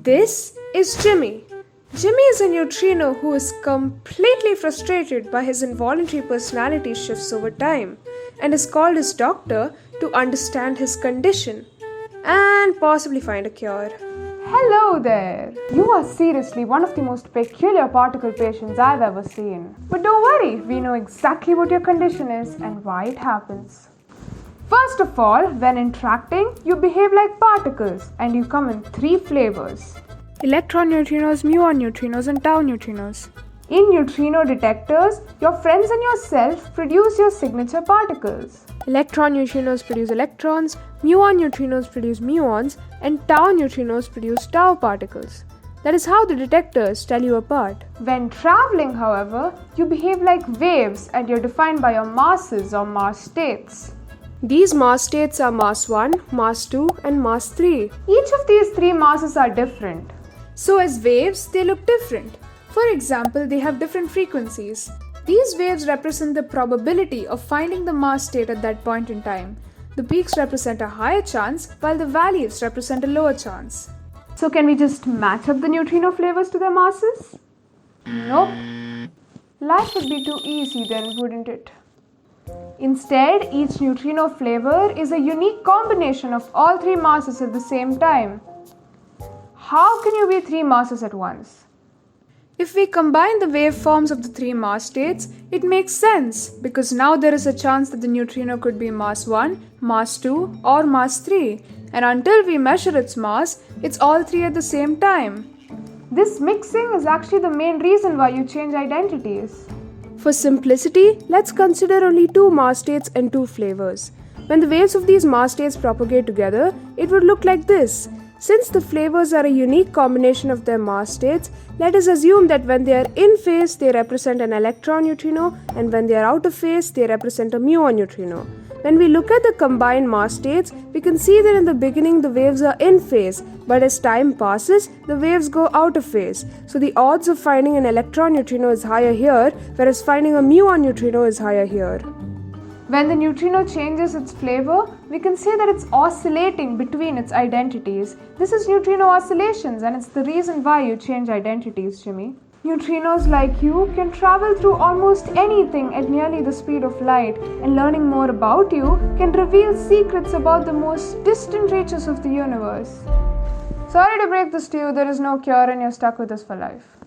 This is Jimmy. Jimmy is a neutrino who is completely frustrated by his involuntary personality shifts over time and has called his doctor to understand his condition and possibly find a cure. Hello there! You are seriously one of the most peculiar particle patients I've ever seen. But don't worry, we know exactly what your condition is and why it happens. First of all, when interacting, you behave like particles and you come in three flavors: Electron neutrinos, muon neutrinos, and tau neutrinos. In neutrino detectors, your friends and yourself produce your signature particles. Electron neutrinos produce electrons, muon neutrinos produce muons, and tau neutrinos produce tau particles. That is how the detectors tell you apart. When traveling, however, you behave like waves and you're defined by your masses or mass states. These mass states are mass 1, mass 2, and mass 3. Each of these three masses are different. So as waves, they look different. For example, they have different frequencies. These waves represent the probability of finding the mass state at that point in time. The peaks represent a higher chance, while the valleys represent a lower chance. So can we just match up the neutrino flavors to their masses? Nope. Life would be too easy then, wouldn't it? Instead, each neutrino flavor is a unique combination of all three masses at the same time. How can you be three masses at once? If we combine the waveforms of the three mass states, it makes sense because now there is a chance that the neutrino could be mass 1, mass 2, or mass 3, and until we measure its mass, it's all three at the same time. This mixing is actually the main reason why you change identities. For simplicity, let's consider only two mass states and two flavors. When the waves of these mass states propagate together, it would look like this. Since the flavors are a unique combination of their mass states, let us assume that when they are in phase, they represent an electron neutrino, and when they are out of phase, they represent a muon neutrino. When we look at the combined mass states, we can see that in the beginning the waves are in phase, but as time passes, the waves go out of phase. So the odds of finding an electron neutrino is higher here, whereas finding a muon neutrino is higher here. When the neutrino changes its flavor, we can say that it's oscillating between its identities. This is neutrino oscillations, and it's the reason why you change identities, Jimmy. Neutrinos like you can travel through almost anything at nearly the speed of light, and learning more about you can reveal secrets about the most distant reaches of the universe. Sorry to break this to you, there is no cure and you're stuck with us for life.